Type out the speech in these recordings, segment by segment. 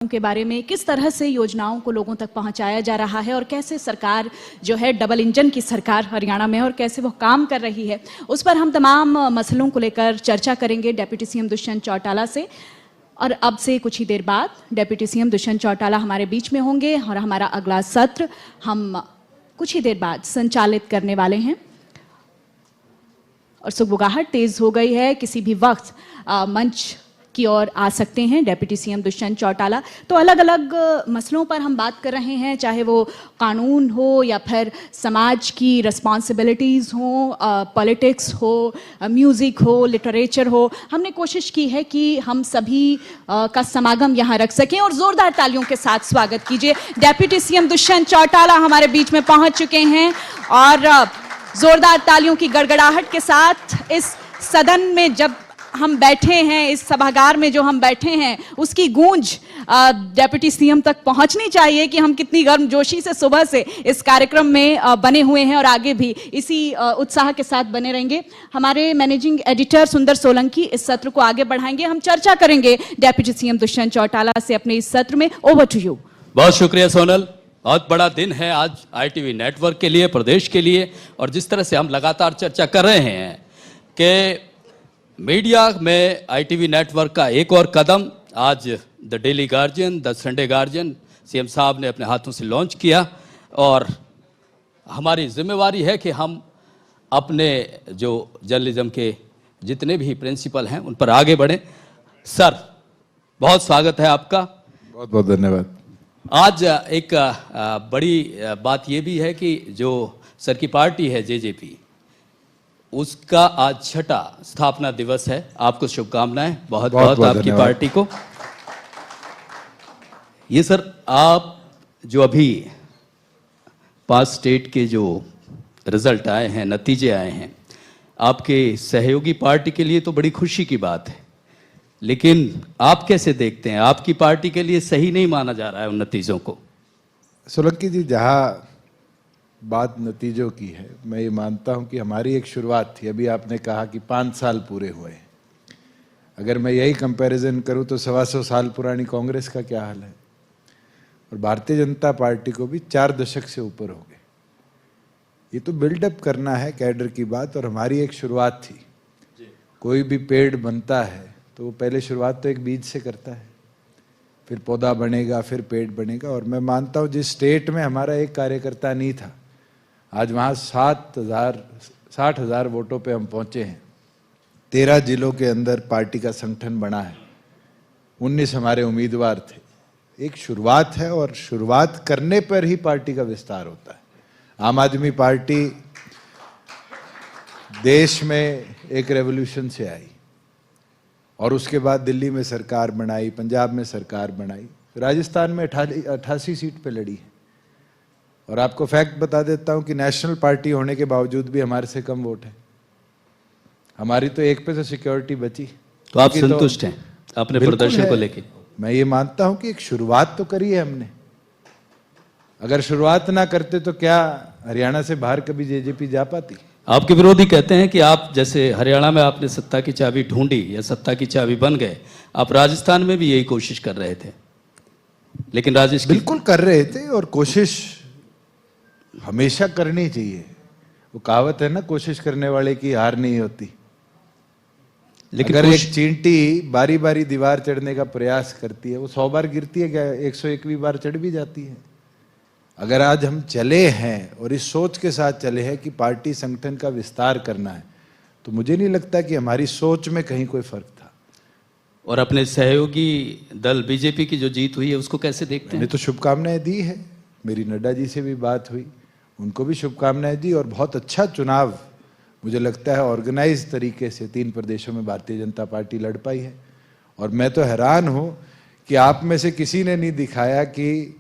के बारे में, किस तरह से योजनाओं को लोगों तक पहुंचाया जा रहा है और कैसे सरकार जो है डबल इंजन की सरकार हरियाणा में है और कैसे वो काम कर रही है, उस पर हम तमाम मसलों को लेकर चर्चा करेंगे डिप्टी सीएम दुष्यंत चौटाला से। और अब से कुछ ही देर बाद डिप्टी सीएम दुष्यंत चौटाला हमारे बीच में होंगे और हमारा अगला सत्र हम कुछ ही देर बाद संचालित करने वाले हैं। और सुगबुगाहट तेज हो गई है, किसी भी वक्त मंच की ओर आ सकते हैं डिप्टी सीएम दुष्यंत चौटाला। तो अलग अलग मसलों पर हम बात कर रहे हैं, चाहे वो कानून हो या फिर समाज की रिस्पॉन्सिबिलिटीज़ हो, पॉलिटिक्स हो, म्यूज़िक हो, लिटरेचर हो। हमने कोशिश की है कि हम सभी का समागम यहाँ रख सकें। और ज़ोरदार तालियों के साथ स्वागत कीजिए, डिप्टी सीएम दुष्यंत चौटाला हमारे बीच में पहुँच चुके हैं। और ज़ोरदार तालियों की गड़गड़ाहट के साथ इस सदन में जब हम बैठे हैं, इस सभागार में जो हम बैठे हैं, उसकी गूंज डिप्टी सीएम तक पहुंचनी चाहिए कि हम कितनी गर्मजोशी से सुबह से इस कार्यक्रम में बने हुए हैं और आगे भी इसी उत्साह के साथ बने रहेंगे। हमारे मैनेजिंग एडिटर सुंदर सोलंकी इस सत्र को आगे बढ़ाएंगे। हम चर्चा करेंगे डिप्टी सीएम दुष्यंत चौटाला से अपने इस सत्र में। Over to you. बहुत शुक्रिया सोनल। बहुत बड़ा दिन है आज ITV नेटवर्क के लिए, प्रदेश के लिए। और जिस तरह से हम लगातार चर्चा कर रहे हैं कि मीडिया में ITV नेटवर्क का एक और कदम आज the daily guardian, the Sunday guardian CM साहब ने अपने हाथों से लॉन्च किया। और हमारी जिम्मेवारी है कि हम अपने जो जर्नलिज्म के जितने भी प्रिंसिपल हैं उन पर आगे बढ़ें। सर, बहुत स्वागत है आपका। बहुत बहुत धन्यवाद। आज एक बड़ी बात ये भी है कि जो सर की पार्टी है JJP, उसका आज 6ठा स्थापना दिवस है। आपको शुभकामनाएं बहुत बहुत आपकी पार्टी को। ये सर, आप जो अभी 5 स्टेट के जो रिजल्ट आए हैं, नतीजे आए हैं, आपके सहयोगी पार्टी के लिए तो बड़ी खुशी की बात है, लेकिन आप कैसे देखते हैं? आपकी पार्टी के लिए सही नहीं माना जा रहा है उन नतीजों को? सोलंकी जी, जहाँ बात नतीजों की है, मैं ये मानता हूँ कि हमारी एक शुरुआत थी। अभी आपने कहा कि 5 साल पूरे हुए। अगर मैं यही कंपैरिजन करूँ तो 125 साल पुरानी कांग्रेस का क्या हाल है, और भारतीय जनता पार्टी को भी 4 दशक से ऊपर हो गए। ये तो बिल्डअप करना है कैडर की बात, और हमारी एक शुरुआत थी। कोई भी पेड़ बनता है तो वो पहले शुरुआत तो एक बीज से करता है, फिर पौधा बनेगा, फिर पेड़ बनेगा। और मैं मानता हूँ जिस स्टेट में हमारा एक कार्यकर्ता नहीं था, आज वहाँ 60,000 वोटों पे हम पहुँचे हैं। 13 जिलों के अंदर पार्टी का संगठन बना है, 19 हमारे उम्मीदवार थे। एक शुरुआत है और शुरुआत करने पर ही पार्टी का विस्तार होता है। आम आदमी पार्टी देश में एक रेवोल्यूशन से आई और उसके बाद दिल्ली में सरकार बनाई, पंजाब में सरकार बनाई, राजस्थान में 88 सीट पे लड़ी है। और आपको फैक्ट बता देता हूं कि नेशनल पार्टी होने के बावजूद भी हमारे से कम वोट है। हमारी तो 1 पे से सिक्योरिटी बची। तो आप संतुष्ट हैं अपने प्रदर्शन को लेके? मैं ये मानता हूं कि एक शुरुआत तो करी है हमने। अगर शुरुआत ना करते तो क्या हरियाणा से बाहर कभी JJP जा पाती? आपके विरोधी कहते हैं कि आप जैसे हरियाणा में आपने सत्ता की चाबी ढूंढी या सत्ता की चाबी बन गए, आप राजस्थान में भी यही कोशिश कर रहे थे। लेकिन राजेश बिल्कुल कर रहे थे, और कोशिश हमेशा करनी चाहिए। वो कहावत है ना, कोशिश करने वाले की हार नहीं होती। लेकिन अगर एक चींटी बारी बारी दीवार चढ़ने का प्रयास करती है, वो 100 बार गिरती है क्या 101वीं बार चढ़ भी जाती है। अगर आज हम चले हैं और इस सोच के साथ चले हैं कि पार्टी संगठन का विस्तार करना है, तो मुझे नहीं लगता कि हमारी सोच में कहीं कोई फर्क था। और अपने सहयोगी दल BJP की जो जीत हुई है उसको कैसे देखते हैं? मैंने तो शुभकामनाएं दी है। मेरी नड्डा जी से भी बात हुई, उनको भी शुभकामनाएं दी। और बहुत अच्छा चुनाव मुझे लगता है ऑर्गेनाइज तरीके से 3 प्रदेशों में भारतीय जनता पार्टी लड़ पाई है। और मैं तो हैरान हूँ कि आप में से किसी ने नहीं दिखाया कि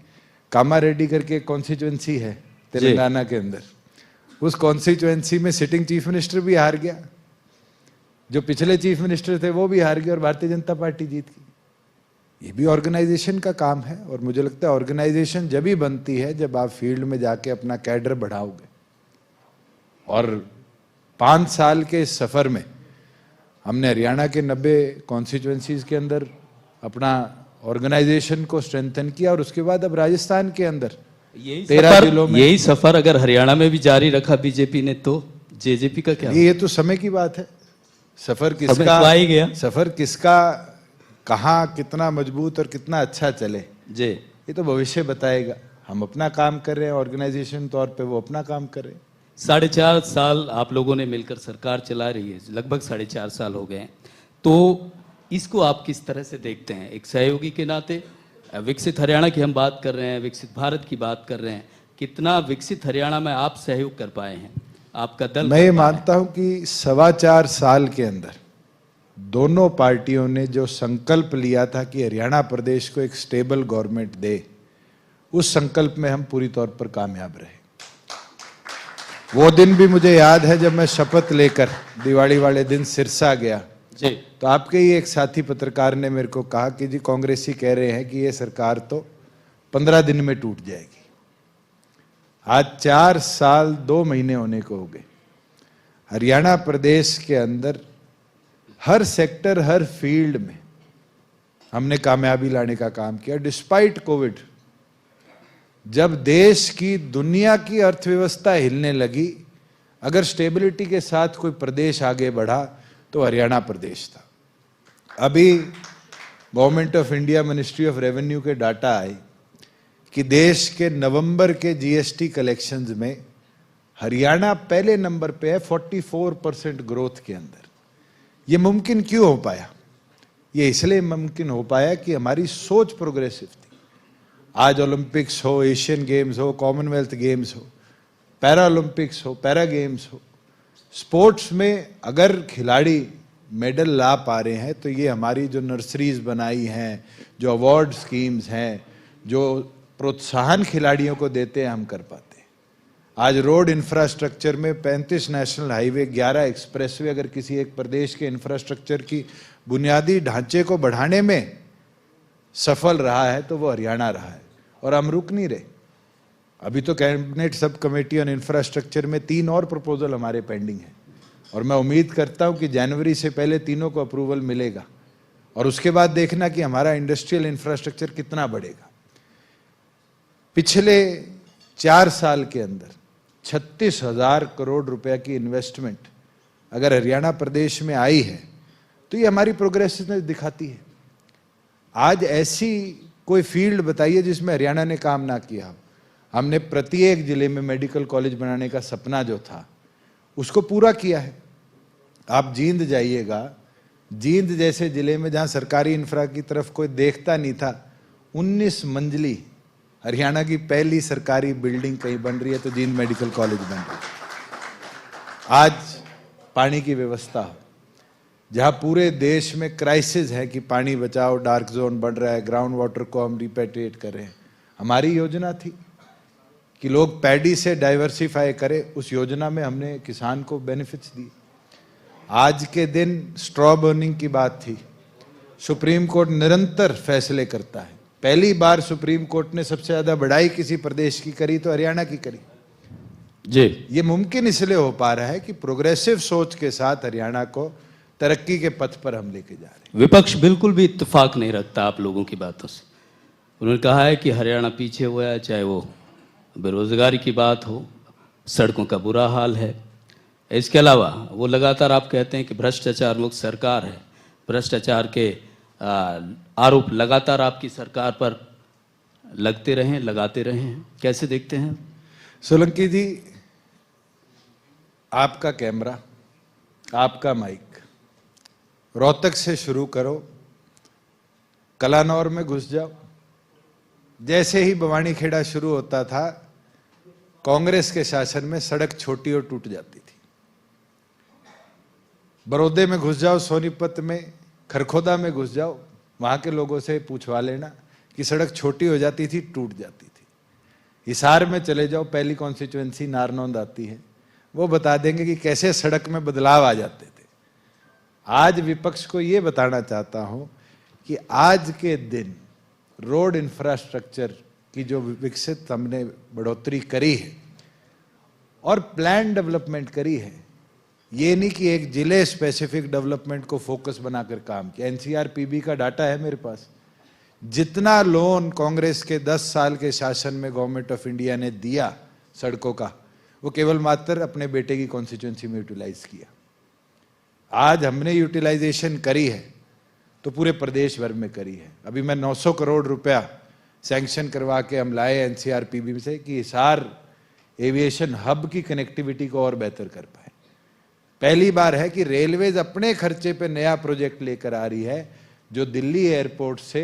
कामारेड्डी करके एक कॉन्स्टिट्यूएंसी है तेलंगाना के अंदर, उस कॉन्स्टिट्यूएंसी में सिटिंग चीफ मिनिस्टर भी हार गया, जो पिछले चीफ मिनिस्टर थे वो भी हार गए, और भारतीय जनता पार्टी जीत गई। ये भी ऑर्गेनाइजेशन का काम है। और मुझे लगता है ऑर्गेनाइजेशन जब ही बनती है जब आप फील्ड में जाके अपना कैडर बढ़ाओगे। और 5 साल के इस सफर में हमने हरियाणा के 90 कॉन्स्टिट्यूएंसीज के अंदर अपना ऑर्गेनाइजेशन को स्ट्रेंथन किया और उसके बाद अब राजस्थान के अंदर यही 13 जिलों में यही सफर अगर हरियाणा में भी जारी रखा बीजेपी ने तो जेजेपी का क्या? ये तो समय की बात है। सफर समय तो किसका आ ही गया। सफर किसका कहाँ कितना मजबूत और कितना अच्छा चले जी, ये तो भविष्य बताएगा। हम अपना काम कर रहे हैं, ऑर्गेनाइजेशन तौर पे वो अपना काम कर रहे हैं। 4.5 साल आप लोगों ने मिलकर सरकार चला रही है, लगभग 4.5 साल हो गए हैं, तो इसको आप किस तरह से देखते हैं एक सहयोगी के नाते? विकसित हरियाणा की हम बात कर रहे हैं, विकसित भारत की बात कर रहे हैं, कितना विकसित हरियाणा में आप सहयोग कर पाए हैं, आपका दल? मैं ये मानता हूं कि 4.25 साल के अंदर दोनों पार्टियों ने जो संकल्प लिया था कि हरियाणा प्रदेश को एक स्टेबल गवर्नमेंट दे, उस संकल्प में हम पूरी तौर पर कामयाब रहे। वो दिन भी मुझे याद है जब मैं शपथ लेकर दिवाली वाले दिन सिरसा गया जी, तो आपके ही एक साथी पत्रकार ने मेरे को कहा कि जी कांग्रेसी कह रहे हैं कि ये सरकार तो 15 दिन में टूट जाएगी। आज 4 साल 2 महीने होने को हो गए। हरियाणा प्रदेश के अंदर हर सेक्टर, हर फील्ड में हमने कामयाबी लाने का काम किया डिस्पाइट कोविड। जब देश की, दुनिया की अर्थव्यवस्था हिलने लगी, अगर स्टेबिलिटी के साथ कोई प्रदेश आगे बढ़ा तो हरियाणा प्रदेश था। अभी government of India ministry of revenue के डाटा आए कि देश के नवंबर के जीएसटी कलेक्शंस में हरियाणा पहले नंबर पे है 44% ग्रोथ के अंदर। ये मुमकिन क्यों हो पाया? ये इसलिए मुमकिन हो पाया कि हमारी सोच प्रोग्रेसिव थी। आज ओलंपिक्स हो, एशियन गेम्स हो, कॉमनवेल्थ गेम्स हो, पैरा ओलंपिक्स हो, पैरा गेम्स हो, स्पोर्ट्स में अगर खिलाड़ी मेडल ला पा रहे हैं तो ये हमारी जो नर्सरीज बनाई हैं, जो अवार्ड स्कीम्स हैं, जो प्रोत्साहन खिलाड़ियों को देते हैं, हम कर पाते हैं। आज रोड इंफ्रास्ट्रक्चर में 35 नेशनल हाईवे, 11 एक्सप्रेसवे, अगर किसी एक प्रदेश के इंफ्रास्ट्रक्चर की बुनियादी ढांचे को बढ़ाने में सफल रहा है तो वो हरियाणा रहा है, और हम रुक नहीं रहे। अभी तो cabinet sub committee on infrastructure में 3 और प्रपोजल हमारे पेंडिंग है, और मैं उम्मीद करता हूं कि जनवरी से पहले तीनों को अप्रूवल मिलेगा, और उसके बाद देखना कि हमारा इंडस्ट्रियल इंफ्रास्ट्रक्चर कितना बढ़ेगा। पिछले 4 साल के अंदर 36,000 करोड़ रुपए की इन्वेस्टमेंट अगर हरियाणा प्रदेश में आई है तो ये हमारी प्रोग्रेसिवनेस दिखाती है। आज ऐसी कोई फील्ड बताइए जिसमें हरियाणा ने काम ना किया हो। हमने प्रत्येक जिले में मेडिकल कॉलेज बनाने का सपना जो था उसको पूरा किया है। आप जींद जाइएगा, जींद जैसे जिले में जहां सरकारी इंफ्रा की तरफ कोई देखता नहीं था, 19 मंजिली हरियाणा की पहली सरकारी बिल्डिंग कहीं बन रही है तो जींद मेडिकल कॉलेज बन रहा है। आज पानी की व्यवस्था हो, जहां पूरे देश में क्राइसिस है कि पानी बचाओ, डार्क जोन बढ़ रहा है, ग्राउंड वाटर को हम रिपेट्रिएट कर रहे हैं। हमारी योजना थी कि लोग पैडी से डाइवर्सिफाई करें, उस योजना में हमने किसान को बेनिफिट्स दिए। आज के दिन स्ट्रॉ बर्निंग की बात थी, सुप्रीम कोर्ट निरंतर फैसले करता है। पहली बार सुप्रीम कोर्ट ने सबसे ज्यादा बढ़ाई किसी प्रदेश की करी तो हरियाणा की करी जी। ये मुमकिन इसलिए हो पा रहा है कि प्रोग्रेसिव सोच के साथ हरियाणा को तरक्की के पथ पर हम लेके जा रहे हैं। विपक्ष बिल्कुल भी इत्तेफाक नहीं रखता आप लोगों की बातों से। उन्होंने कहा है कि हरियाणा पीछे हुआ है, चाहे वो बेरोजगारी की बात हो, सड़कों का बुरा हाल है। इसके अलावा वो लगातार आप कहते हैं कि भ्रष्टाचार मुक्त सरकार है, भ्रष्टाचार के आरोप लगातार आपकी सरकार पर लगते रहे, लगाते रहे हैं। कैसे देखते हैं? सोलंकी जी, आपका कैमरा, आपका माइक, रोहतक से शुरू करो, कलानौर में घुस जाओ। जैसे ही बवानी खेड़ा शुरू होता था, कांग्रेस के शासन में सड़क छोटी और टूट जाती थी। बड़ौदे में घुस जाओ, सोनीपत में, खरखोदा में घुस जाओ, वहां के लोगों से पूछवा लेना कि सड़क छोटी हो जाती थी, टूट जाती थी। हिसार में चले जाओ, पहली कॉन्स्टिट्यूएंसी नारनौंद आती है, वो बता देंगे कि कैसे सड़क में बदलाव आ जाते थे। आज विपक्ष को ये बताना चाहता हूं कि आज के दिन रोड इंफ्रास्ट्रक्चर की जो विकसित हमने बढ़ोतरी करी है और प्लान डेवलपमेंट करी है, ये नहीं कि एक जिले स्पेसिफिक डेवलपमेंट को फोकस बनाकर काम किया। एनसीआरपीबी का डाटा है मेरे पास, जितना लोन कांग्रेस के 10 साल के शासन में गवर्नमेंट ऑफ इंडिया ने दिया सड़कों का, वो केवल मात्र अपने बेटे की कॉन्स्टिट्यूंसी में यूटिलाइज किया। आज हमने यूटिलाइजेशन करी है तो पूरे प्रदेश भर में करी है। अभी मैं 900 करोड़ रुपया सैंक्शन करवा के हम लाए एनसीआरपीबी से कि हिसार एविएशन हब की कनेक्टिविटी को और बेहतर कर पाए। पहली बार है कि रेलवेज अपने खर्चे पे नया प्रोजेक्ट लेकर आ रही है जो दिल्ली एयरपोर्ट से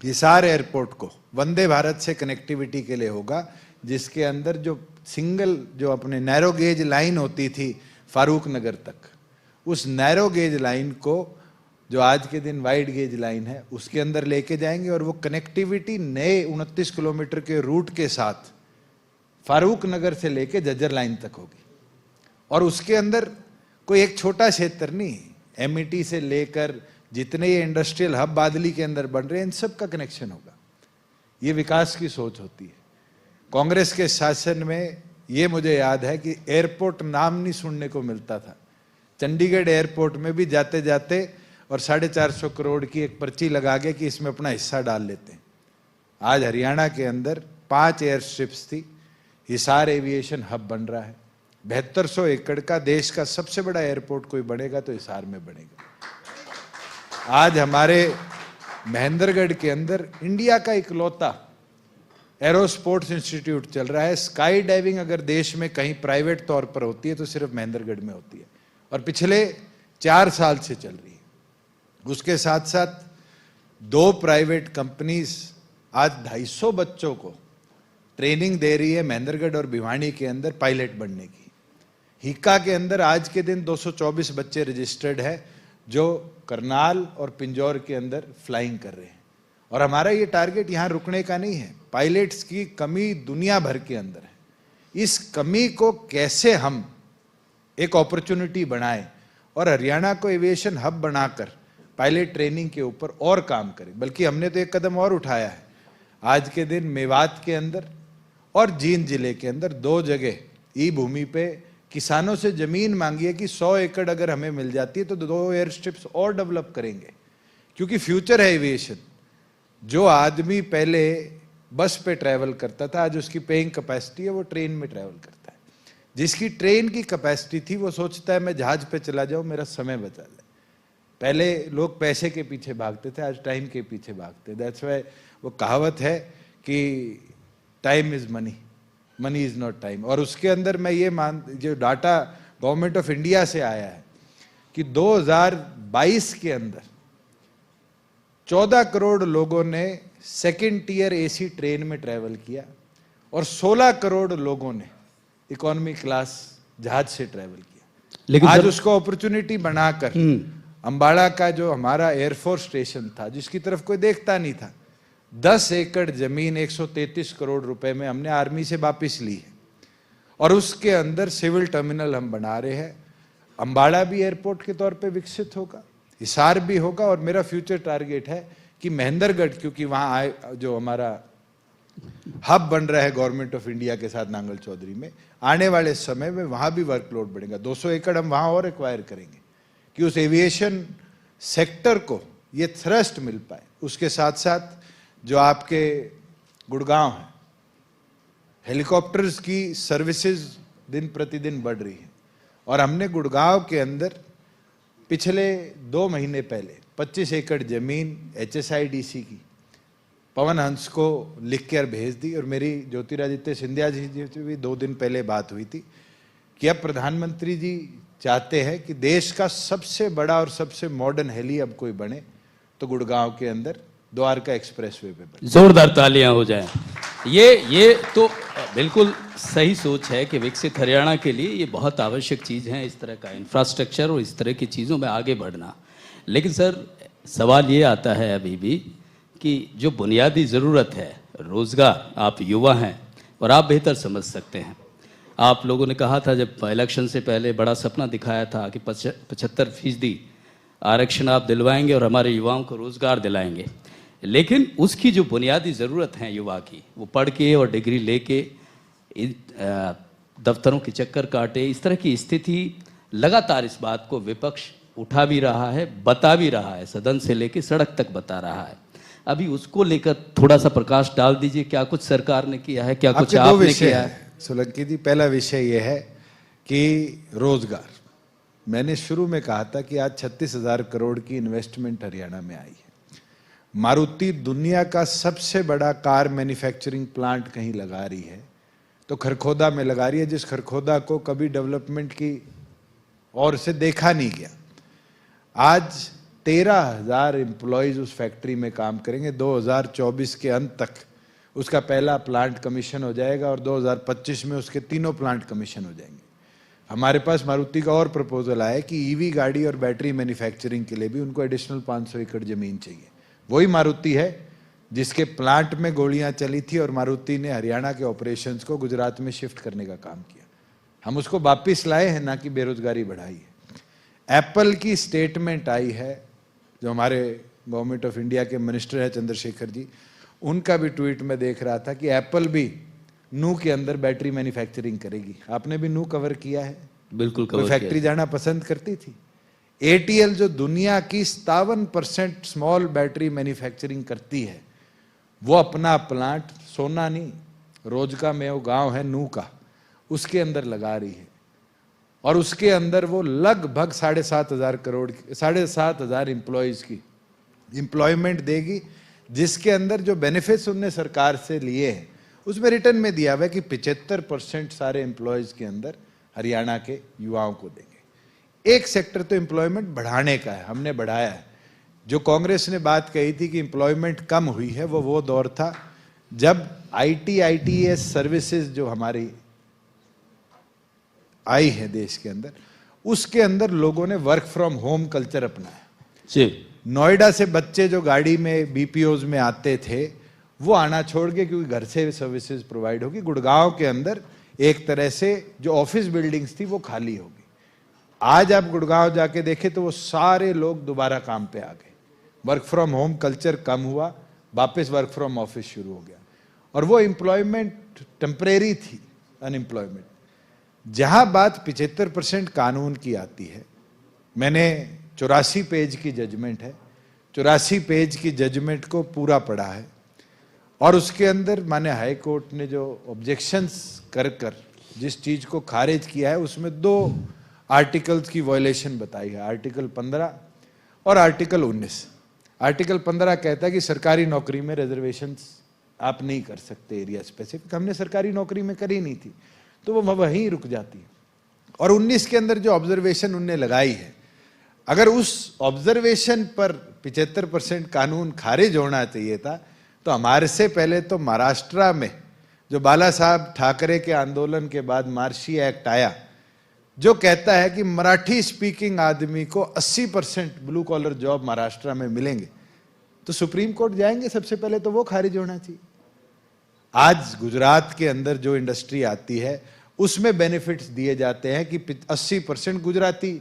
हिसार एयरपोर्ट को वंदे भारत से कनेक्टिविटी के लिए होगा, जिसके अंदर जो सिंगल जो अपने नैरो गेज लाइन होती थी फारूक नगर तक, उस नैरो गेज लाइन को जो आज के दिन वाइड गेज लाइन है उसके अंदर लेके जाएंगे और वो कनेक्टिविटी नए 29 किलोमीटर के रूट के साथ फारूक नगर से लेके जज्जर लाइन तक होगी। और उसके अंदर कोई एक छोटा क्षेत्र नहीं, एमईटी से लेकर जितने ये इंडस्ट्रियल हब बादली के अंदर बन रहे हैं इन सब का कनेक्शन होगा। ये विकास की सोच होती है। कांग्रेस के शासन में ये मुझे याद है कि एयरपोर्ट नाम नहीं सुनने को मिलता था। चंडीगढ़ एयरपोर्ट में भी जाते जाते और 450 करोड़ की एक पर्ची लगा के कि इसमें अपना हिस्सा डाल लेते हैं। आज हरियाणा के अंदर 5 एयर स्ट्रिप्स थी, हिसार एविएशन हब बन रहा है। 7200 एकड़ का देश का सबसे बड़ा एयरपोर्ट कोई बनेगा तो हिसार में बनेगा। आज हमारे महेंद्रगढ़ के अंदर इंडिया का इकलौता एरोस्पोर्ट्स इंस्टीट्यूट चल रहा है। स्काई डाइविंग अगर देश में कहीं प्राइवेट तौर पर होती है तो सिर्फ महेंद्रगढ़ में होती है और पिछले 4 साल से चल रही है। उसके साथ साथ 2 प्राइवेट कंपनीज आज 250 बच्चों को ट्रेनिंग दे रही है महेंद्रगढ़ और भिवानी के अंदर पायलट बनने की। हिक्का के अंदर आज के दिन 224 बच्चे रजिस्टर्ड है जो करनाल और पिंजौर के अंदर फ्लाइंग कर रहे हैं। और हमारा ये टारगेट यहाँ रुकने का नहीं है। पायलट्स की कमी दुनिया भर के अंदर है। इस कमी को कैसे हम एक अपॉर्चुनिटी बनाएं और हरियाणा को एविएशन हब बनाकर पायलट ट्रेनिंग के ऊपर और काम करें। बल्कि हमने तो एक कदम और उठाया है। आज के दिन मेवात के अंदर और जींद जिले के अंदर 2 जगह ई भूमि पे किसानों से जमीन मांगी है कि 100 एकड़ अगर हमें मिल जाती है तो 2 एयर स्ट्रिप्स और डेवलप करेंगे। क्योंकि फ्यूचर है एविएशन। जो आदमी पहले बस पे ट्रैवल करता था आज उसकी पेइंग कैपेसिटी है वो ट्रेन में ट्रैवल करता है। जिसकी ट्रेन की कैपेसिटी थी वो सोचता है मैं जहाज पे चला जाऊं मेरा समय बचा जाए। पहले लोग पैसे के पीछे भागते थे, आज टाइम के पीछे भागते। दैट्स व्हाई वो कहावत है कि time is money, money is not time. और उसके अंदर मैं ये जो डाटा गवर्नमेंट ऑफ इंडिया से आया है कि 2022 के अंदर 14 करोड़ लोगों ने सेकंड टियर एसी ट्रेन में ट्रैवल किया और 16 करोड़ लोगों ने इकोनॉमी क्लास जहाज से ट्रैवल किया। लेकिन आज उसको अपॉर्चुनिटी बनाकर अंबाला का जो हमारा एयरफोर्स स्टेशन था जिसकी तरफ कोई देखता नहीं था, 10 एकड़ जमीन 133 करोड़ रुपए में हमने आर्मी से वापिस ली है और उसके अंदर सिविल टर्मिनल हम बना रहे हैं। अंबाला भी एयरपोर्ट के तौर पे विकसित होगा, हिसार भी होगा और मेरा फ्यूचर टारगेट है कि महेंद्रगढ़, क्योंकि वहां जो हमारा हब बन रहा है गवर्नमेंट ऑफ इंडिया के साथ नांगल चौधरी में, आने वाले समय में वहां भी वर्कलोड बढ़ेगा। 200 एकड़ हम वहां और एक्वायर करेंगे कि उस एविएशन सेक्टर को ये थ्रस्ट मिल पाए। उसके साथ साथ जो आपके गुड़गांव है, हेलीकॉप्टर्स की सर्विसेज दिन प्रतिदिन बढ़ रही है और हमने गुड़गांव के अंदर पिछले 2 महीने पहले 25 एकड़ जमीन HSIDC की पवन हंस को लिख कर भेज दी और मेरी ज्योतिरादित्य सिंधिया जी से भी 2 दिन पहले बात हुई थी कि अब प्रधानमंत्री जी चाहते हैं कि देश का सबसे बड़ा और सबसे मॉडर्न हेली अब कोई बने तो गुड़गांव के अंदर द्वारका एक्सप्रेसवे पे बने। जोरदार तालियां हो जाएं। ये तो बिल्कुल सही सोच है कि विकसित हरियाणा के लिए ये बहुत आवश्यक चीज़ है, इस तरह का इंफ्रास्ट्रक्चर और इस तरह की चीज़ों में आगे बढ़ना। लेकिन सर सवाल ये आता है अभी भी कि जो बुनियादी ज़रूरत है रोज़गार, आप युवा हैं और आप बेहतर समझ सकते हैं। आप लोगों ने कहा था जब इलेक्शन से पहले बड़ा सपना दिखाया था कि 75% आरक्षण आप दिलवाएंगे और हमारे युवाओं को रोज़गार दिलाएंगे। लेकिन उसकी जो बुनियादी ज़रूरत है युवा की, वो पढ़ के और डिग्री लेके दफ्तरों के चक्कर काटे, इस तरह की स्थिति लगातार इस बात को विपक्ष उठा भी रहा है, बता भी रहा है, सदन से लेके सड़क तक बता रहा है। अभी उसको लेकर थोड़ा सा प्रकाश डाल दीजिए, क्या कुछ सरकार ने किया है, क्या कुछ आपके दो आपने विषय किया है? हैं सोलंकी जी। पहला विषय यह है कि रोजगार। मैंने शुरू में कहा था कि आज 36,000 करोड़ की इन्वेस्टमेंट हरियाणा में आई है। मारुति दुनिया का सबसे बड़ा कार मैन्युफैक्चरिंग प्लांट कहीं लगा रही है तो खरखोदा में लगा रही है, जिस खरखोदा को कभी डेवलपमेंट की ओर से देखा नहीं गया। आज 13,000 एम्प्लॉयज उस फैक्ट्री में काम करेंगे। 2024 के अंत तक उसका पहला प्लांट कमीशन हो जाएगा और 2025 में उसके तीनों प्लांट कमीशन हो जाएंगे। हमारे पास मारुति का और प्रपोजल आया कि ईवी गाड़ी और बैटरी मैन्युफैक्चरिंग के लिए भी उनको एडिशनल 500 एकड़ जमीन चाहिए। वही मारुति है जिसके प्लांट में गोलियां चली थी और मारुति ने हरियाणा के ऑपरेशंस को गुजरात में शिफ्ट करने का काम किया। हम उसको वापिस लाए हैं, ना कि बेरोजगारी बढ़ाई है। एप्पल की स्टेटमेंट आई है, जो हमारे गवर्नमेंट ऑफ इंडिया के मिनिस्टर है चंद्रशेखर जी, उनका भी ट्वीट में देख रहा था कि एप्पल भी नू के अंदर बैटरी मैन्युफैक्चरिंग करेगी। आपने भी नू कवर किया है? बिल्कुल कोई कवर फैक्ट्री जाना पसंद करती थी? एटीएल जो दुनिया की 57% स्मॉल बैटरी मैन्युफैक्चरिंग करती है, वो अपना प्लांट सोनानी रोजका में वो गांव है नू का, उसके अंदर लगा रही है और उसके अंदर वो लगभग 7,500 करोड़ 7,500 एम्प्लॉयज की एम्प्लॉयमेंट देगी, जिसके अंदर जो बेनिफिट्स उनने सरकार से लिए हैं उसमें रिटर्न में दिया हुआ है कि 75% सारे एम्प्लॉयज के अंदर हरियाणा के युवाओं को देंगे। एक सेक्टर तो एम्प्लॉयमेंट बढ़ाने का है, हमने बढ़ाया है। जो कांग्रेस ने बात कही थी कि एम्प्लॉयमेंट कम हुई है, वो दौर था जब ITS सर्विसेज जो हमारी आई है देश के अंदर, उसके अंदर लोगों ने वर्क फ्रॉम होम कल्चर अपनाया। जी। नोएडा से बच्चे जो गाड़ी में BPOs में आते थे वो आना छोड़ के, क्योंकि घर से सर्विसेज प्रोवाइड होगी। गुड़गांव के अंदर एक तरह से जो ऑफिस बिल्डिंग्स थी वो खाली होगी। आज आप गुड़गांव जाके देखें तो वो सारे लोग दोबारा काम पे आ गए। वर्क फ्रॉम होम कल्चर कम हुआ, वापस वर्क फ्रॉम ऑफिस शुरू हो गया और वो एम्प्लॉयमेंट टेम्परेरी थी, अनएम्प्लॉयमेंट। जहां बात 75% कानून की आती है, मैंने 84 पेज की जजमेंट है, 84 पेज की जजमेंट को पूरा पढ़ा है और उसके अंदर माने हाई कोर्ट ने जो ऑब्जेक्शंस कर जिस चीज को खारिज किया है उसमें 2 आर्टिकल्स की वायलेशन बताई है, आर्टिकल 15 और आर्टिकल 19। आर्टिकल 15 कहता है कि सरकारी नौकरी में रिजर्वेशंस आप नहीं कर सकते एरिया स्पेसिफिक। हमने सरकारी नौकरी में करी नहीं थी तो वो वहीं रुक जाती है। और 19 के अंदर जो ऑब्जर्वेशन उनने लगाई है, अगर उस ऑब्जर्वेशन पर 75% कानून खारिज होना चाहिए था तो हमारे से पहले तो महाराष्ट्र में जो बाला साहब ठाकरे के आंदोलन के बाद मार्शी एक्ट आया, जो कहता है कि मराठी स्पीकिंग आदमी को 80% ब्लू कॉलर जॉब महाराष्ट्र में मिलेंगे, तो सुप्रीम कोर्ट जाएंगे सबसे पहले तो वो खारिज होना चाहिए। आज गुजरात के अंदर जो इंडस्ट्री आती है उसमें बेनिफिट्स दिए जाते हैं कि 80% गुजराती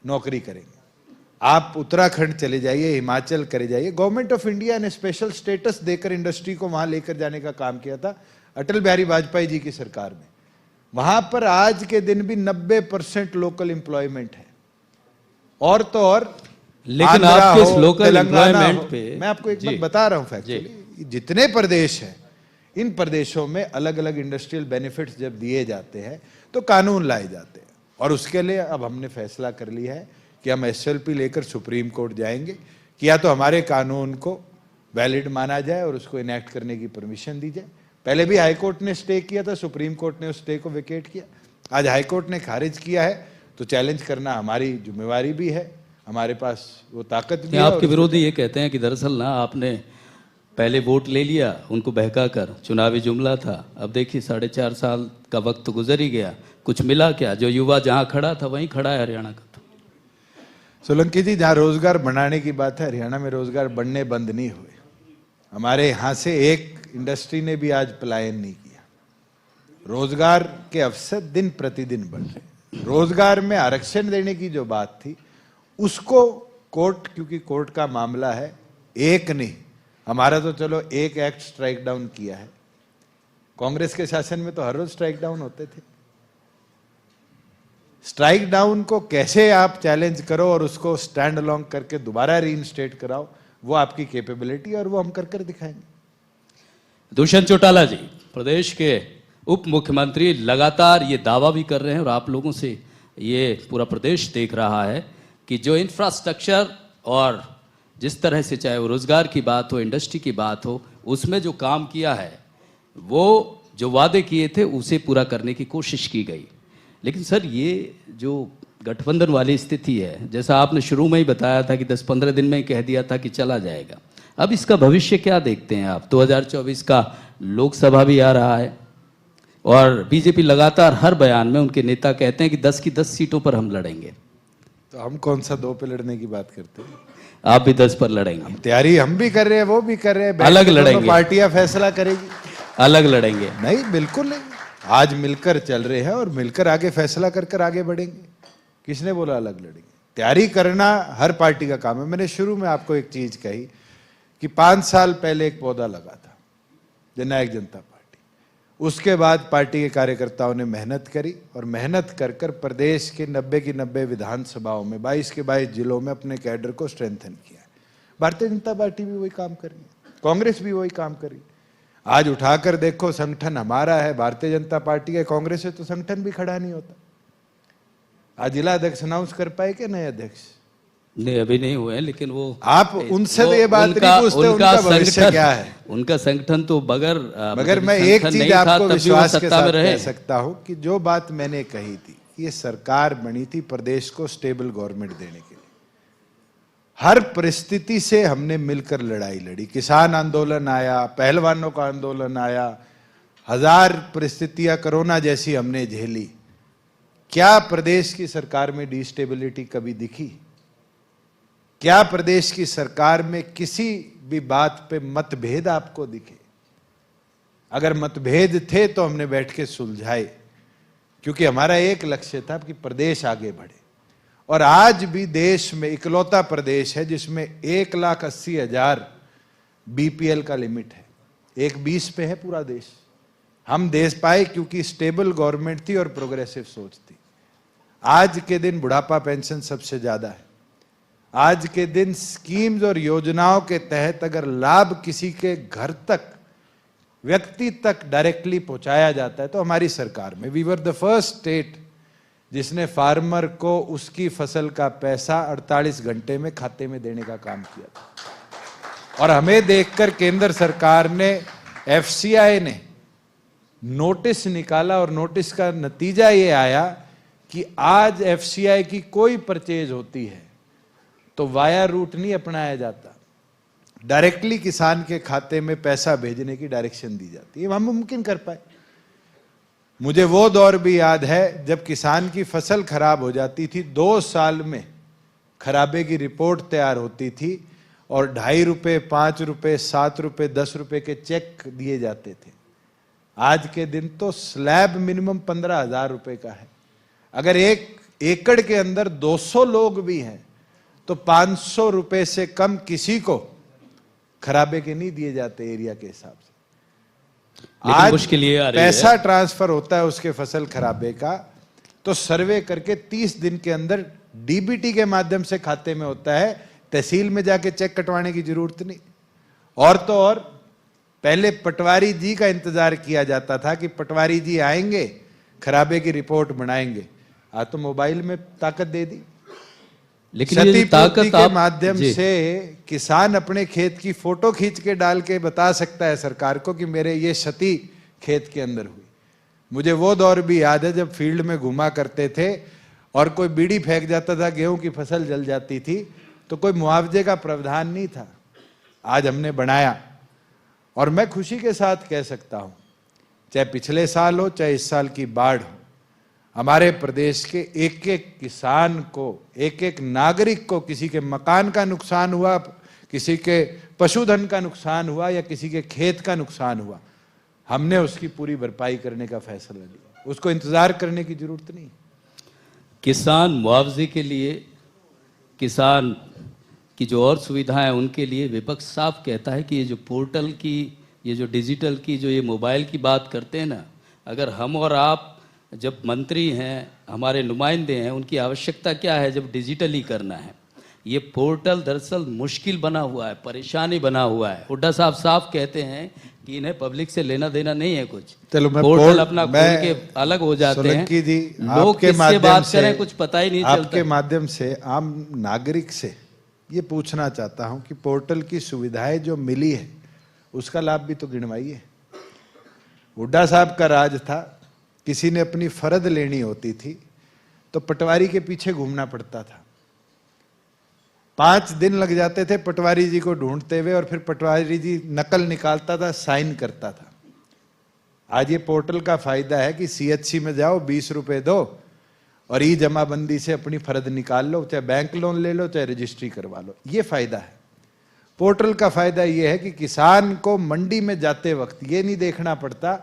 नौकरी करेंगे। आप उत्तराखंड चले जाइए, हिमाचल करे जाइए, गवर्नमेंट ऑफ इंडिया ने स्पेशल स्टेटस देकर इंडस्ट्री को वहां लेकर जाने का काम किया था अटल बिहारी वाजपेयी जी की सरकार में। वहां पर आज के दिन भी 90% लोकल एम्प्लॉयमेंट है। और तो और लेकिन आपके इस लोकल एम्प्लॉयमेंट पे मैं आपको एक बात बता रहा हूं, फैक्चुअली जितने प्रदेश हैं इन प्रदेशों में अलग अलग इंडस्ट्रियल बेनिफिट्स जब दिए जाते हैं तो कानून लाए जाते हैं। और उसके लिए अब हमने फैसला कर लिया है कि हम SLP लेकर सुप्रीम कोर्ट जाएंगे कि या तो हमारे कानून को वैलिड माना जाए और उसको इनेक्ट करने की परमिशन दी जाए। पहले भी हाई कोर्ट ने स्टे किया था, सुप्रीम कोर्ट ने उस स्टे को वेकेट किया। आज हाई कोर्ट ने खारिज किया है तो चैलेंज करना हमारी जिम्मेवारी भी है, हमारे पास वो ताकत भी है। आपके विरोधी ये कहते हैं कि दरअसल ना आपने पहले वोट ले लिया, उनको बहका कर, चुनावी जुमला था। अब देखिए 4.5 साल का वक्त गुजर ही गया, कुछ मिला क्या? जो युवा जहां खड़ा था वहीं खड़ा है हरियाणा का। सोलंकी जी, जहां रोजगार बढ़ाने की बात है, हरियाणा में रोजगार बढ़ने बंद नहीं हुए। हमारे यहां से एक इंडस्ट्री ने भी आज पलायन नहीं किया। रोजगार के अवसर दिन प्रतिदिन बढ़ रहे। रोजगार में आरक्षण देने की जो बात थी उसको कोर्ट, क्योंकि कोर्ट का मामला है, एक नहीं, हमारा तो चलो एक एक्ट स्ट्राइक डाउन किया है। कांग्रेस के शासन में तो हर रोज स्ट्राइक डाउन होते थे। स्ट्राइक डाउन को कैसे आप चैलेंज करो और उसको स्टैंड अलोंग करके दोबारा रीइंस्टेट कराओ, वो आपकी कैपेबिलिटी और वो हम कर कर दिखाएंगे। दुष्यंत चौटाला जी, प्रदेश के उप मुख्यमंत्री लगातार ये दावा भी कर रहे हैं और आप लोगों से ये पूरा प्रदेश देख रहा है कि जो इंफ्रास्ट्रक्चर और जिस तरह से चाहे वो रोजगार की बात हो, इंडस्ट्री की बात हो, उसमें जो काम किया है वो जो वादे किए थे उसे पूरा करने की कोशिश की गई। लेकिन सर ये जो गठबंधन वाली स्थिति है, जैसा आपने शुरू में ही बताया था कि 10-15 दिन में ही कह दिया था कि चला जाएगा, अब इसका भविष्य क्या देखते हैं आप? 2024 का लोकसभा भी आ रहा है और बीजेपी लगातार हर बयान में उनके नेता कहते हैं कि 10 की 10 सीटों पर हम लड़ेंगे। तो हम कौन सा 2 पे लड़ने की बात करते हैं? आप भी 10 पर लड़ेंगे? तैयारी हम भी कर रहे हैं, वो भी कर रहे हैं, अलग लड़ेंगे, पार्टियां फैसला करेगी, अलग लड़ेंगे? नहीं, बिल्कुल नहीं। आज मिलकर चल रहे हैं और मिलकर आगे फैसला कर कर आगे बढ़ेंगे। किसने बोला अलग लड़ेंगे? तैयारी करना हर पार्टी का काम है। मैंने शुरू में आपको एक चीज कही कि 5 साल पहले एक पौधा लगा था जननायक जनता पार्टी, उसके बाद पार्टी के कार्यकर्ताओं ने मेहनत करी और मेहनत कर कर प्रदेश के 90 की 90 विधानसभाओं में 22 के 22 जिलों में अपने कैडर को स्ट्रेंथन किया है। भारतीय जनता पार्टी भी वही काम कर रही है, कांग्रेस भी वही काम कर रही है। आज उठाकर देखो, संगठन हमारा है, भारतीय जनता पार्टी है, कांग्रेस है तो संगठन भी खड़ा नहीं होता। आज जिला अध्यक्ष अनाउंस कर पाए क्या नए अध्यक्ष? नहीं, अभी नहीं हुए हैं, लेकिन वो आप उनसे तो ये बात नहीं पूछते उनका भविष्य क्या है। उनका संगठन तो मगर मैं एक चीज आपको विश्वास के साथ कह सकता हूं कि जो बात मैंने कही थी, ये सरकार बनी थी प्रदेश को स्टेबल गवर्नमेंट देने के लिए। हर परिस्थिति से हमने मिलकर लड़ाई लड़ी। किसान आंदोलन आया, पहलवानों का आंदोलन आया, 1000 परिस्थितियां कोरोना जैसी हमने झेली। क्या प्रदेश की सरकार में डिस्टेबिलिटी कभी दिखी? क्या प्रदेश की सरकार में किसी भी बात पे मतभेद आपको दिखे? अगर मतभेद थे तो हमने बैठ के सुलझाए, क्योंकि हमारा एक लक्ष्य था कि प्रदेश आगे बढ़े। और आज भी देश में इकलौता प्रदेश है जिसमें 1,80,000 बीपीएल का लिमिट है। 120 पे है पूरा देश। हम देश पाए क्योंकि स्टेबल गवर्नमेंट थी और प्रोग्रेसिव सोच थी। आज के दिन बुढ़ापा पेंशन सबसे ज्यादा है। आज के दिन स्कीम्स और योजनाओं के तहत अगर लाभ किसी के घर तक, व्यक्ति तक डायरेक्टली पहुंचाया जाता है तो हमारी सरकार में we were the first state जिसने फार्मर को उसकी फसल का पैसा 48 घंटे में खाते में देने का काम किया था। और हमें देखकर केंद्र सरकार ने, एफसीआई ने नोटिस निकाला और नोटिस का नतीजा ये आया कि आज एफसीआई की कोई परचेज होती है तो वाया रूट नहीं अपनाया जाता, डायरेक्टली किसान के खाते में पैसा भेजने की डायरेक्शन दी जाती है। हम मुमकिन कर पाए। मुझे वो दौर भी याद है जब किसान की फसल खराब हो जाती थी, 2 साल में खराबे की रिपोर्ट तैयार होती थी और 2.5 रुपए, 5 रुपए, 7 रुपए, 10 रुपए के चेक दिए जाते थे। आज के दिन तो स्लैब मिनिमम 15,000 रुपए का है। अगर 1 एकड़ के अंदर 200 लोग भी हैं तो 500 रुपए से कम किसी को खराबे के नहीं दिए जाते एरिया के हिसाब से। आज मुश्किल ये आ रही पैसा है, ट्रांसफर होता है उसके फसल खराबे का तो सर्वे करके 30 दिन के अंदर डीबीटी के माध्यम से खाते में होता है। तहसील में जाके चेक कटवाने की जरूरत नहीं। और तो और पहले पटवारी जी का इंतजार किया जाता था कि पटवारी जी आएंगे, खराबे की रिपोर्ट बनाएंगे। आज तो मोबाइल में ताकत दे दी। लेकिन ये ताकत के माध्यम से किसान अपने खेत की फोटो खींच के डाल के बता सकता है सरकार को कि मेरे ये क्षति खेत के अंदर हुई। मुझे वो दौर भी याद है जब फील्ड में घुमा करते थे और कोई बीड़ी फेंक जाता था, गेहूं की फसल जल जाती थी तो कोई मुआवजे का प्रावधान नहीं था। आज हमने बनाया और मैं खुशी के साथ कह सकता हूं, चाहे पिछले साल हो चाहे इस साल की बाढ़ हो, हमारे प्रदेश के एक एक किसान को, एक एक नागरिक को किसी के मकान का नुकसान हुआ, किसी के पशुधन का नुकसान हुआ या किसी के खेत का नुकसान हुआ, हमने उसकी पूरी भरपाई करने का फैसला लिया। उसको इंतजार करने की जरूरत नहीं। किसान मुआवजे के लिए, किसान की जो और सुविधाएं उनके लिए विपक्ष साफ कहता है कि ये जो पोर्टल की, ये जो डिजिटल की, जो ये मोबाइल की बात करते हैं ना, अगर हम और आप जब मंत्री हैं, हमारे नुमाइंदे हैं, उनकी आवश्यकता क्या है जब डिजिटली करना है। ये पोर्टल दरअसल मुश्किल बना हुआ है, परेशानी बना हुआ है। हुड्डा साहब साफ कहते हैं कि इन्हें पब्लिक से लेना देना नहीं है कुछ। चलो मैं पोर्टल अपना खोल के अलग हो जाते हैं। सोलंकी जी, लोग आपके किससे माध्यम बात से, करें कुछ पता ही नहीं चलता। आपके माध्यम से आम नागरिक से ये पूछना चाहता हूं कि पोर्टल की सुविधाएं जो मिली है उसका लाभ भी तो गिनवाइए। हुड्डा साहब का राज था, किसी ने अपनी फरद लेनी होती थी तो पटवारी के पीछे घूमना पड़ता था। 5 दिन लग जाते थे पटवारी जी को ढूंढते हुए, और फिर पटवारी जी नकल निकालता था, साइन करता था। आज ये पोर्टल का फायदा है कि सीएचसी में जाओ, 20 रुपए दो और ई जमाबंदी से अपनी फर्द निकाल लो, चाहे बैंक लोन ले लो, चाहे रजिस्ट्री करवा लो। ये फायदा है पोर्टल का। फायदा ये है कि किसान को मंडी में जाते वक्त ये नहीं देखना पड़ता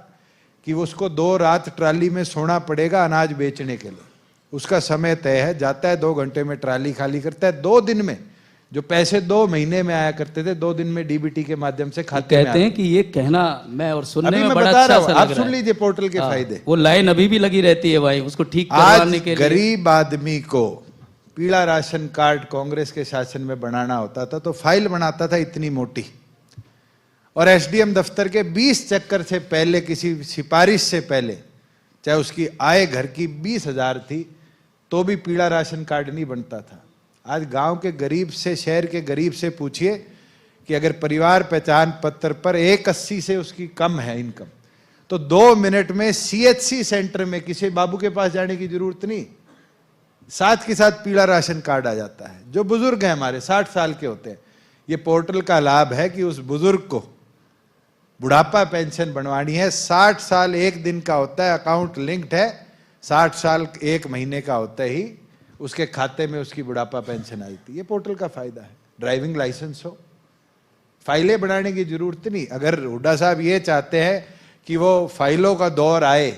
कि उसको 2 रात ट्राली में सोना पड़ेगा अनाज बेचने के लिए। उसका समय तय है, जाता है 2 घंटे में ट्राली खाली करता है। 2 दिन में जो पैसे 2 महीने में आया करते थे, 2 दिन में डीबीटी के माध्यम से खाते में कहते हैं कि ये कहना मैं और सुनने अभी में मैं बड़ा बता अच्छा रहा हूं, सा आप लग सुन रहा है। लीजिए पोर्टल के फायदे। वो लाइन अभी भी लगी रहती है भाई, उसको ठीक आज करवाने के लिए। गरीब आदमी को पीला राशन कार्ड कांग्रेस के शासन में बनाना होता था तो फाइल बनाता था इतनी मोटी, और एसडीएम दफ्तर के 20 चक्कर से पहले, किसी सिफारिश से पहले, चाहे उसकी आय घर की 20,000 थी तो भी पीला राशन कार्ड नहीं बनता था। आज गांव के गरीब से, शहर के गरीब से पूछिए कि अगर परिवार पहचान पत्र पर 180 से उसकी कम है इनकम, तो 2 मिनट में सीएचसी सेंटर में किसी बाबू के पास जाने की जरूरत नहीं, साथ के साथ पीला राशन कार्ड आ जाता है। जो बुजुर्ग हैं हमारे 60 साल के होते हैं, ये पोर्टल का लाभ है कि उस बुजुर्ग को बुढ़ापा पेंशन बनवानी है। 60 साल 1 दिन का होता है, अकाउंट लिंक्ड है, 60 साल 1 महीने का होता ही उसके खाते में उसकी बुढ़ापा पेंशन आई थी। ये पोर्टल का फायदा है। ड्राइविंग लाइसेंस हो, फाइलें बनाने की जरूरत नहीं। अगर हुड्डा साहब ये चाहते हैं कि वो फाइलों का दौर आए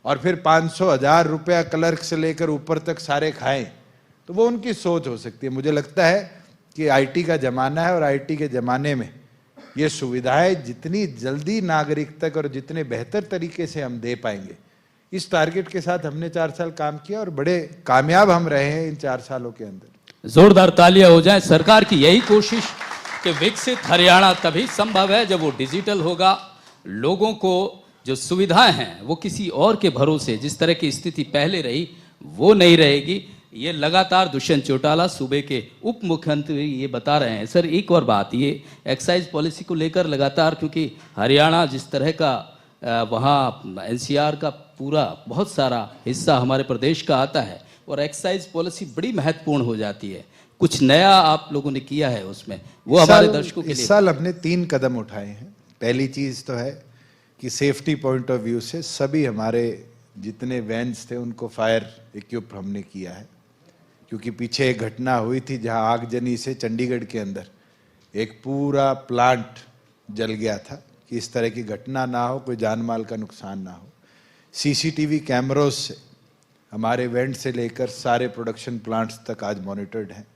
और फिर 500-1000 रुपया क्लर्क से लेकर ऊपर तक सारे खाएं, तो वो उनकी सोच हो सकती है। मुझे लगता है कि आईटी का जमाना है, और आईटी के जमाने में ये सुविधाएं जितनी जल्दी नागरिक तक और जितने बेहतर तरीके से हम दे पाएंगे, इस टारगेट के साथ हमने 4 साल काम किया और बड़े कामयाब हम रहे हैं इन 4 सालों के अंदर। जोरदार तालियां हो जाएं। सरकार की यही कोशिश कि विकसित हरियाणा तभी संभव है जब वो डिजिटल होगा। लोगों को जो सुविधाएं हैं वो किसी और के भरोसे, जिस तरह की स्थिति पहले रही वो नहीं रहेगी। ये लगातार दुष्यंत चौटाला सूबे के उप मुख्यमंत्री ये बता रहे हैं। सर एक और बात, ये एक्साइज पॉलिसी को लेकर लगातार, क्योंकि हरियाणा जिस तरह का वहाँ एनसीआर का पूरा बहुत सारा हिस्सा हमारे प्रदेश का आता है, और एक्साइज पॉलिसी बड़ी महत्वपूर्ण हो जाती है। कुछ नया आप लोगों ने किया है उसमें, वो हमारे दर्शकों के लिए। इस साल हमने 3 कदम उठाए हैं। पहली चीज तो है कि सेफ्टी पॉइंट ऑफ व्यू से सभी हमारे जितने वैन्स थे उनको फायर इक्विप हमने किया है, क्योंकि पीछे एक घटना हुई थी जहां आगजनी से चंडीगढ़ के अंदर एक पूरा प्लांट जल गया था। कि इस तरह की घटना ना हो, कोई जान माल का नुकसान ना हो। सीसीटीवी कैमरों से हमारे वेंट से लेकर सारे प्रोडक्शन प्लांट्स तक आज मॉनिटर्ड हैं।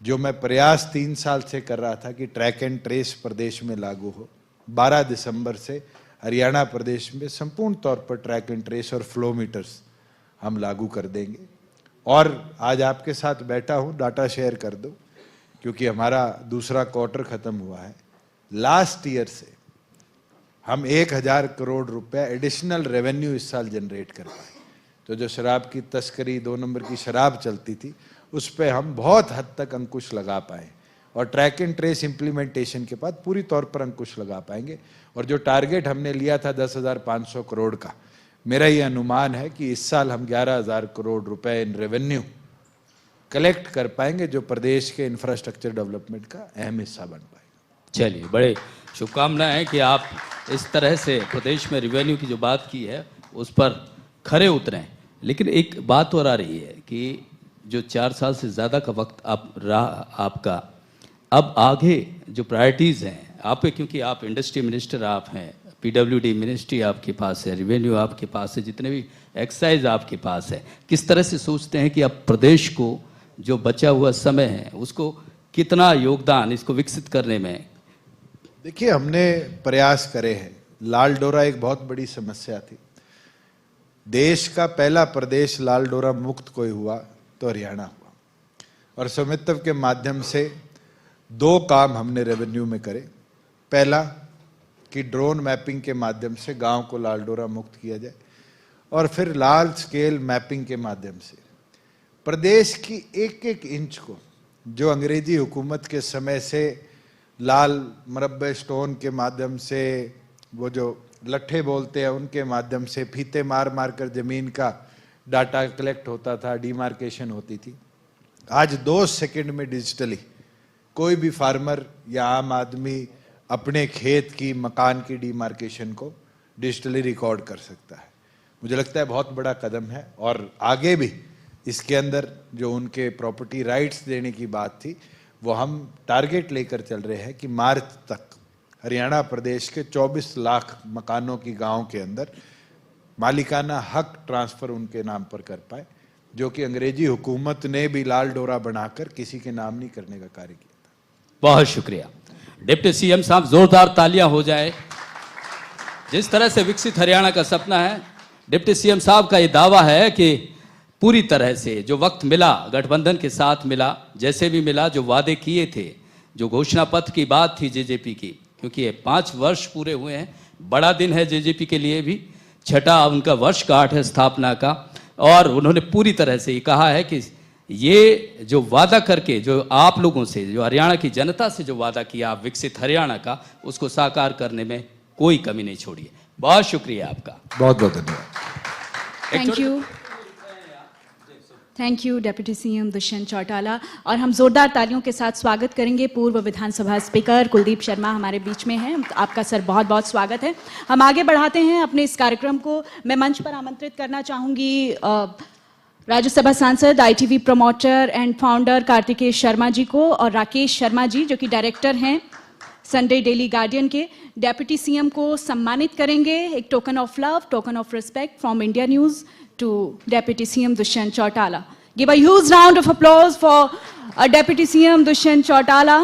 जो मैं प्रयास 3 साल से कर रहा था कि ट्रैक एंड ट्रेस प्रदेश में लागू हो, 12 दिसंबर से हरियाणा प्रदेश में संपूर्ण तौर पर ट्रैक एंड ट्रेस और फ्लो मीटर्स हम लागू कर देंगे। और आज आपके साथ बैठा हूँ, डाटा शेयर कर दो, क्योंकि हमारा दूसरा क्वार्टर खत्म हुआ है। लास्ट ईयर से हम 1000 करोड़ रुपए एडिशनल रेवेन्यू इस साल जनरेट कर पाए। तो जो शराब की तस्करी, 2 नंबर की शराब चलती थी, उस पर हम बहुत हद तक अंकुश लगा पाए, और ट्रैक एंड ट्रेस इम्प्लीमेंटेशन के बाद पूरी तौर पर अंकुश लगा पाएंगे। और जो टारगेट हमने लिया था 10,500 करोड़ का, मेरा ये अनुमान है कि इस साल हम 11,000 करोड़ रुपए इन रेवेन्यू कलेक्ट कर पाएंगे, जो प्रदेश के इंफ्रास्ट्रक्चर डेवलपमेंट का अहम हिस्सा बन पाएगा। चलिए, बड़े शुभकामनाएं हैं कि आप इस तरह से प्रदेश में रिवेन्यू की जो बात की है उस पर खरे उतरें। लेकिन एक बात और आ रही है कि जो 4 साल से ज़्यादा का वक्त आप रहा आपका, अब आगे जो प्रायोरिटीज़ हैं आप पे, क्योंकि आप इंडस्ट्री मिनिस्टर आप हैं, पीडब्ल्यूडी मिनिस्ट्री आपके पास है, रिवेन्यू आपके पास है, जितने भी एक्साइज आपके पास है, किस तरह से सोचते हैं कि अब प्रदेश को जो बचा हुआ समय है उसको कितना योगदान इसको विकसित करने में? देखिए, हमने प्रयास करे हैं। लाल डोरा एक बहुत बड़ी समस्या थी। देश का पहला प्रदेश लाल डोरा मुक्त कोई हुआ तो हरियाणा हुआ, और स्वामित्व के माध्यम से 2 काम हमने रेवेन्यू में करे। पहला कि ड्रोन मैपिंग के माध्यम से गांव को लाल डोरा मुक्त किया जाए, और फिर लार्ज स्केल मैपिंग के माध्यम से प्रदेश की एक एक इंच को, जो अंग्रेजी हुकूमत के समय से लाल मरब्बे स्टोन के माध्यम से, वो जो लट्ठे बोलते हैं उनके माध्यम से फीते मार मार कर जमीन का डाटा कलेक्ट होता था, डिमार्केशन होती थी, आज 2 सेकंड में डिजिटली कोई भी फार्मर या आम आदमी अपने खेत की, मकान की डिमार्केशन को डिजिटली रिकॉर्ड कर सकता है। मुझे लगता है बहुत बड़ा कदम है, और आगे भी इसके अंदर जो उनके प्रॉपर्टी राइट्स देने की बात थी, वो हम टारगेट लेकर चल रहे हैं कि मार्च तक हरियाणा प्रदेश के 24 लाख मकानों की गांव के अंदर मालिकाना हक ट्रांसफर उनके नाम पर कर पाए, जो कि अंग्रेजी हुकूमत ने भी लाल डोरा बनाकर किसी के नाम नहीं करने का कार्य किया था। बहुत शुक्रिया डिप्टी सीएम साहब, जोरदार तालियां हो जाए। जिस तरह से विकसित हरियाणा का सपना है, डिप्टी सीएम साहब का यह दावा है कि पूरी तरह से जो वक्त मिला गठबंधन के साथ मिला, जैसे भी मिला, जो वादे किए थे, जो घोषणा पत्र की बात थी जेजेपी की, क्योंकि ये 5 वर्ष पूरे हुए हैं, बड़ा दिन है जेजेपी के लिए भी, 6वां उनका वर्षगांठ है स्थापना का, और उन्होंने पूरी तरह से ये कहा है कि ये जो वादा करके, जो आप लोगों से, जो हरियाणा की जनता से जो वादा किया आप विकसित हरियाणा का, उसको साकार करने में कोई कमी नहीं छोड़ी। बहुत शुक्रिया आपका, बहुत बहुत धन्यवाद। Thank you deputy CM Dushyant Chautala. और हम जोरदार तालियों के साथ स्वागत करेंगे पूर्व विधानसभा स्पीकर कुलदीप शर्मा हमारे बीच में हैं। आपका सर बहुत बहुत स्वागत है। हम आगे बढ़ाते हैं अपने इस कार्यक्रम को। मैं मंच पर आमंत्रित करना चाहूँगी राज्यसभा सांसद, ITV promoter and founder Kartikeya Sharma ji को, और राकेश शर्मा जी जो कि डायरेक्टर हैं संडे डेली गार्डियन के। डेप्यूटी सीएम को सम्मानित करेंगे। एक token of love, token of respect from India News to Deputy CM Dushyant Chautala. Give a huge round of applause for Deputy CM Dushyant Chautala.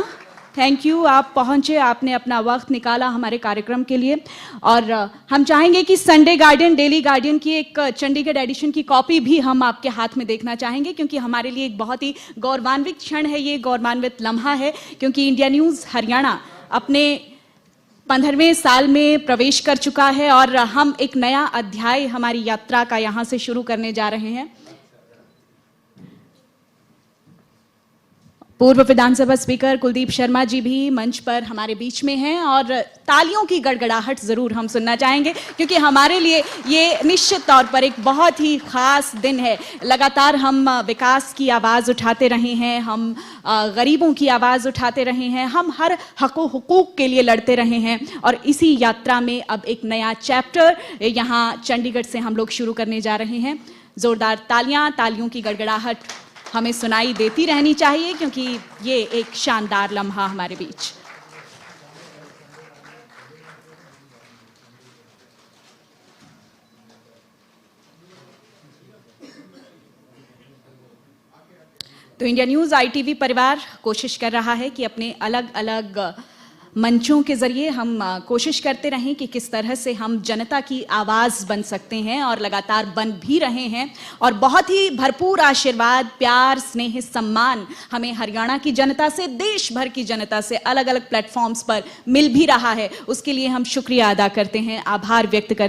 Thank you, आप पहुंचे, आपने अपना वक्त निकाला हमारे कार्यक्रम के लिए। और हम चाहेंगे कि संडे गार्डियन, डेली गार्डियन की एक चंडीगढ़ एडिशन की कॉपी भी हम आपके हाथ में देखना चाहेंगे, क्योंकि हमारे लिए एक बहुत ही गौरवान्वित क्षण है, ये गौरवान्वित लम्हा है, क्योंकि इंडिया न्यूज़ हरियाणा अपने 15वें साल में प्रवेश कर चुका है, और हम एक नया अध्याय हमारी यात्रा का यहाँ से शुरू करने जा रहे हैं। पूर्व विधानसभा स्पीकर कुलदीप शर्मा जी भी मंच पर हमारे बीच में हैं, और तालियों की गड़गड़ाहट जरूर हम सुनना चाहेंगे, क्योंकि हमारे लिए ये निश्चित तौर पर एक बहुत ही खास दिन है। लगातार हम विकास की आवाज़ उठाते रहे हैं, हम गरीबों की आवाज़ उठाते रहे हैं, हम हर हकूक़ के लिए लड़ते रहे हैं, और इसी यात्रा में अब एक नया चैप्टर यहाँ चंडीगढ़ से हम लोग शुरू करने जा रहे हैं। जोरदार तालियां, तालियों की गड़गड़ाहट हमें सुनाई देती रहनी चाहिए, क्योंकि ये एक शानदार लम्हा हमारे बीच। तो इंडिया न्यूज़ ITV परिवार कोशिश कर रहा है कि अपने अलग अलग मंचों के जरिए हम कोशिश करते रहें कि किस तरह से हम जनता की आवाज़ बन सकते हैं, और लगातार बन भी रहे हैं। और बहुत ही भरपूर आशीर्वाद, प्यार, स्नेह, सम्मान हमें हरियाणा की जनता से, देश भर की जनता से अलग अलग प्लेटफॉर्म्स पर मिल भी रहा है। उसके लिए हम शुक्रिया अदा करते हैं, आभार व्यक्त करते हैं।